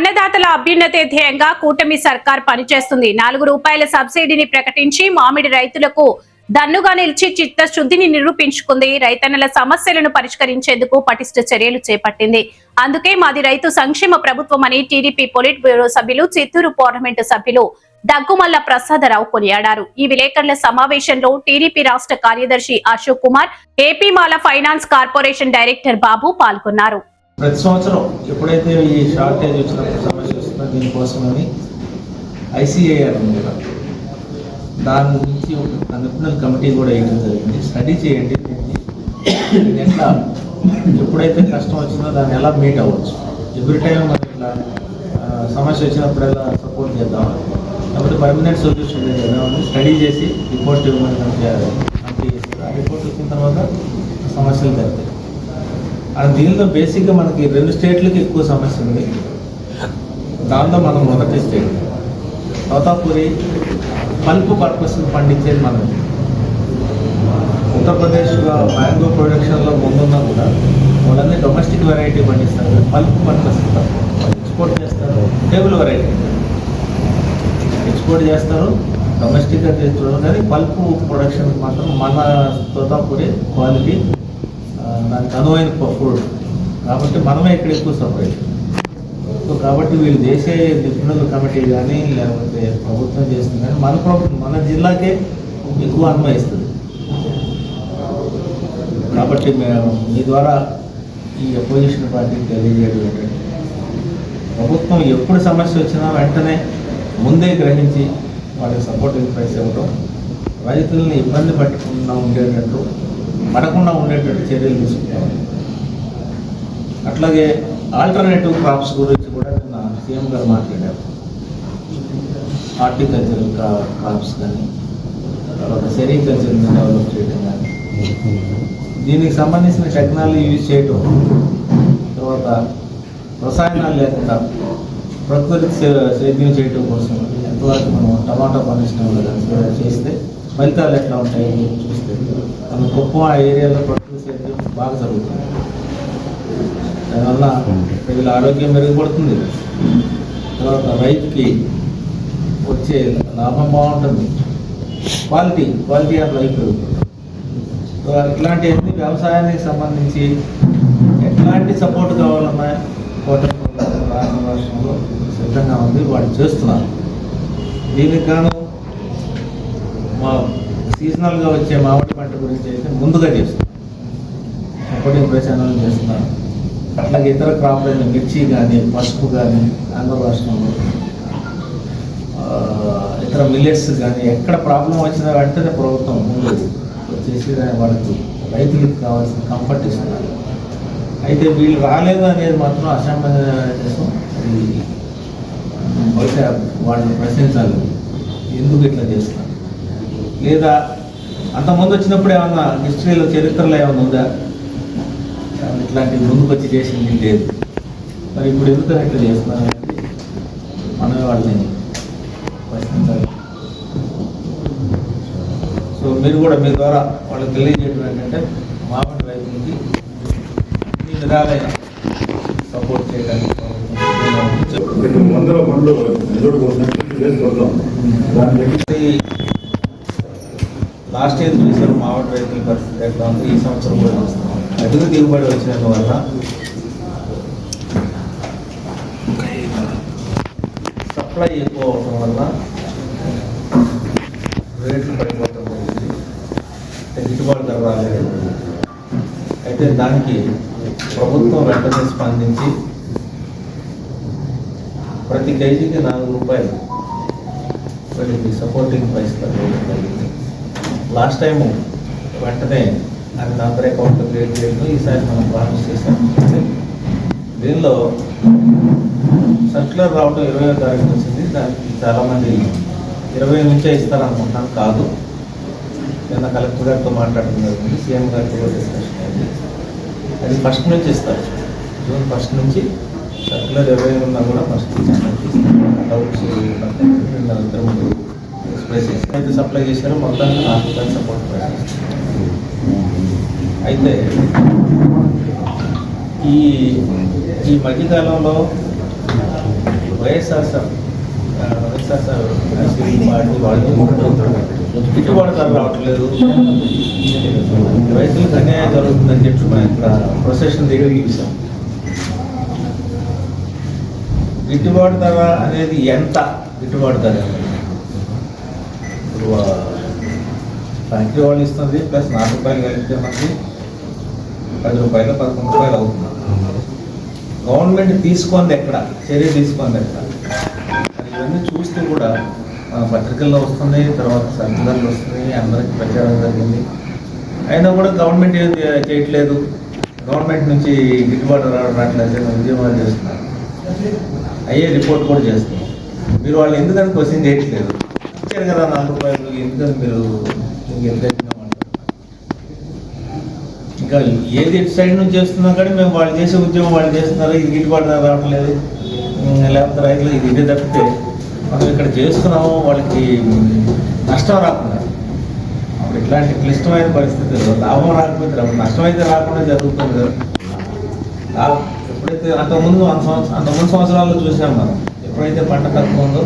అన్నదాతల అభ్యున్నతే ధ్యేయంగా కూటమి సర్కార్ పనిచేస్తుంది. ₹4 సబ్సిడీని ప్రకటించి మామిడి రైతులకు దన్నుగా నిలిచి చిత్తశుద్ధిని నిరూపించుకుంది. రైతన్నల సమస్యలను పరిష్కరించేందుకు పటిష్ట చర్యలు చేపట్టింది. అందుకే మాది రైతు సంక్షేమ ప్రభుత్వం అని టీడీపీ పొలిట్ బ్యూరో సభ్యులు, చిత్తూరు పార్లమెంటు సభ్యులు దగ్గుమల్ల ప్రసాదరావు కొనియాడారు. ఈ విలేకరుల సమావేశంలో టీడీపీ రాష్ట్ర కార్యదర్శి అశోక్ కుమార్, ఏపీ మాల ఫైనాన్స్ కార్పొరేషన్ డైరెక్టర్ బాబు పాల్గొన్నారు. ప్రతి సంవత్సరం ఎప్పుడైతే ఈ షార్టేజ్ వచ్చినప్పుడు సమస్య వస్తుందో దీనికోసమని ఐసీఏఆర్ ఉంది కదా, దాని నుంచి ఒక నిపుణుల కమిటీ కూడా వేయడం జరిగింది. స్టడీ చేయండి, దీన్ని ఎట్లా ఎప్పుడైతే కష్టం వచ్చిందో దాన్ని ఎలా మీట్ అవ్వచ్చు, ఎవ్రీ టైం మనం ఇట్లా సమస్య వచ్చినప్పుడు ఎలా సపోర్ట్ చేద్దాం, కాబట్టి పర్మనెంట్ సొల్యూషన్ చేద్దామని స్టడీ చేసి రిపోర్ట్ ఇవ్వమని కమిటీ చేస్తారు. ఆ రిపోర్ట్ వచ్చిన తర్వాత సమస్యలు జరుగుతాయి. దీనిలో బేసిక్గా మనకి 2 స్టేట్లకి ఎక్కువ సమస్య ఉంది. దాంట్లో మనం మొదటి స్టేట్ తోతాపురి పల్ప్ పర్పస్ పండించేది మనం. ఉత్తరప్రదేశ్లో మ్యాంగో ప్రొడక్షన్లో ముందున్నా కూడా వాళ్ళన్నీ డొమెస్టిక్ వెరైటీ పండిస్తారు, పల్ప్ పర్పస్ ఎక్స్పోర్ట్ చేస్తారు. టేబుల్ వెరైటీ ఎక్స్పోర్ట్ చేస్తారు, డొమెస్టిక్గా చేస్తున్నారు. కానీ పల్ప్ ప్రొడక్షన్ మాత్రం మన తోతాపురి క్వాలిటీ, దానికి అనువైన ఫుడ్ కాబట్టి మనమే ఇక్కడ ఎక్కువ సపరేట్. సో కాబట్టి వీళ్ళు చేసే నిపుణుల కమిటీ కానీ లేకపోతే ప్రభుత్వం చేస్తుంది కానీ మన జిల్లాకే ఎక్కువ అన్వయిస్తుంది. కాబట్టి మేము మీ ద్వారా ఈ అపోజిషన్ పార్టీకి తెలియజేయడం ఏంటంటే, ప్రభుత్వం ఎప్పుడు సమస్య వచ్చినా వెంటనే ముందే గ్రహించి వాళ్ళకి సపోర్టింగ్ ప్రైస్ ఇవ్వడం, రైతుల్ని ఇబ్బంది పడకుండా ఉండేటట్టు చర్యలు తీసుకుంటాం. అట్లాగే ఆల్టర్నేటివ్ క్రాప్స్ గురించి కూడా నిన్న సీఎం గారు మాట్లాడారు. హార్టికల్చరల్ క్రాప్స్ కానీ, తర్వాత సెరికల్చర్ని డెవలప్ చేయడం కానీ, దీనికి సంబంధించిన టెక్నాలజీ యూజ్ చేయటం, తర్వాత రసాయనాలు లేకుండా ప్రకృతి సేద్యం చేయటం కోసం ఎంతవరకు మనం టమాటా పండించడం కానీ చేస్తే ఫలితాలు ఎట్లా ఉంటాయని చూస్తే మన కుప్పం ఆ ఏరియాలో ప్రకృతి సేద్యం బాగా జరుగుతుంది. దానివల్ల ప్రజల ఆరోగ్యం మెరుగుపడుతుంది, తర్వాత రైతుకి వచ్చే లాభం బాగుంటుంది, క్వాలిటీ ఆఫ్ లైఫ్ పెరుగుతుంది. సో ఇట్లాంటివన్నీ వ్యవసాయానికి సంబంధించి ఎట్లాంటి సపోర్ట్ కావాలన్నా రాష్ట్రంలో సిద్ధంగా ఉంది, వాళ్ళు చేస్తున్నారు. దీనికి గాను మా సీజనల్గా వచ్చే మామిడి పంట గురించి అయితే ముందుగా చేస్తున్నాం, సపోర్టింగ్ ప్రచారాలు చేస్తున్నాం. అట్లాగే ఇతర క్రాప్ అయిన మిర్చి కానీ, పసుపు కానీ, ఆంధ్ర రాష్ట్రంలో ఇతర మిల్లెట్స్ కానీ ఎక్కడ ప్రాబ్లం వచ్చినా వెంటనే ప్రభుత్వం ముందు వచ్చేసి వాళ్ళకి రైతులకు కావాల్సిన కంఫర్ట్ ఇస్తున్నారు. అయితే వీళ్ళు రాలేదు అనేది మాత్రం అసంబద్ధం. అది బహుశా వాళ్ళని ప్రశ్నించాలి, ఎందుకు ఇట్లా చేస్తున్నారు, లేదా అంతకుముందు వచ్చినప్పుడు ఏమన్నా హిస్టరీలో చరిత్రలో ఏమైనా ఉందా, ఇట్లాంటివి ముందుకు వచ్చి చేసింది లేదు, మరి ఇప్పుడు ఎందుకు ఇట్లా చేస్తున్నారు అనేది మనమే వాళ్ళని ప్రశ్నించాలి. సో మీరు కూడా మీ ద్వారా వాళ్ళకి తెలియజేయడం ఏంటంటే, మామిడి రైతులకి అన్ని విధాలైన సపోర్ట్ చేయడానికి లాస్ట్ ఇయర్ చూసారు మామిడి రైతుల పరిస్థితి ఎట్లా ఉంది. ఈ సంవత్సరం కూడా చూస్తున్నాం. అధిక దిగుబడి వచ్చినందువల్ల సప్లై ఎక్కువ అవడం వల్ల రేట్లు పడిపోవడం జరిగింది, గిట్టుబాటు ధర రాలేదు. అయితే దానికి ప్రభుత్వం వెంటనే స్పందించి ప్రతి కేజీకి ₹4 వీళ్ళకి సపోర్టింగ్ ప్రైస్ ఇవ్వడం జరిగింది. లాస్ట్ టైము వెంటనే అది అందరి అకౌంట్లో క్రియేట్ చేయడం ఈసారి మనం ప్రామిస్ చేసాం. దీనిలో సర్క్యులర్ రావడం 20వ తారీఖు వచ్చింది. దానికి చాలామంది 20 నుంచే ఇస్తారనుకుంటాను, కాదు. నిన్న కలెక్టర్ గారితో మాట్లాడడం జరిగింది, సీఎం గారితో కూడా డిస్కషన్ అయింది. అది 1st నుంచి ఇస్తారు, జూన్ 1st నుంచి. సర్క్యులర్ 20 ఉన్నా కూడా 1st నుంచి డౌట్స్ నిన్న ముందు ఎక్స్ప్రెస్ చేస్తారు. అయితే సప్లై చేశారు, మొత్తానికి ₹4 సపోర్ట్ ప్రైస్. అయితే ఈ మధ్యకాలంలో వైఎస్ఆర్ పార్టీ వాళ్ళు గిట్టుబాటు ధర రావట్లేదు, రైతులకు అన్యాయం జరుగుతుందని చెప్పి మనం ఇక్కడ ప్రొసెషన్ దగ్గర చూసాం. గిట్టుబాటు ధర అనేది ఎంత గిట్టుబాటు ధర? ఇప్పుడు ఫ్యాక్టరీ వాళ్ళు ఇస్తుంది ప్లస్ 4 రూపాయలు కలిపితే మనకి 10 రూపాయలు 11 రూపాయలు అవుతుంది. గవర్నమెంట్ తీసుకుంది ఎక్కడ, చర్య తీసుకుంది ఎక్కడ? ఇవన్నీ చూస్తూ కూడా మన పత్రికల్లో వస్తున్నాయి, తర్వాత సర్కులర్లు వస్తున్నాయి, అందరికీ ప్రచారం జరిగింది. అయినా కూడా గవర్నమెంట్ ఏం చేయట్లేదు. గవర్నమెంట్ నుంచి గిట్టుబాటు రావట్లేదు, ఉద్యమాలు చేస్తున్నారు, అయ్యే రిపోర్ట్ కూడా చేస్తున్నారు. మీరు వాళ్ళు ఎందుకని క్వశ్చన్ చేయట్లేదు? ఇచ్చారు కదా 4 రూపాయలు, ఎందుకని మీరు ఇంకా ఏది ఎటు సైడ్ నుంచి చేస్తున్నాం కానీ మేము వాళ్ళు చేసే ఉద్యమం వాళ్ళు చేస్తున్నారు, ఇది గిట్టుబాటు రావట్లేదు, లేకపోతే రైతులు ఇది ఇదే తప్పితే మనం ఇక్కడ చేస్తున్నాము వాళ్ళకి నష్టం రాకుండా. అప్పుడు ఇట్లాంటి క్లిష్టమైన పరిస్థితుల్లో లాభం రాకపోతే నష్టమైతే రాకుండా జరుగుతుంది కదా. ఎప్పుడైతే అంతకుముందు సంవత్సరాల్లో చూసాం మనం, ఎప్పుడైతే పంట తక్కువ ఉందో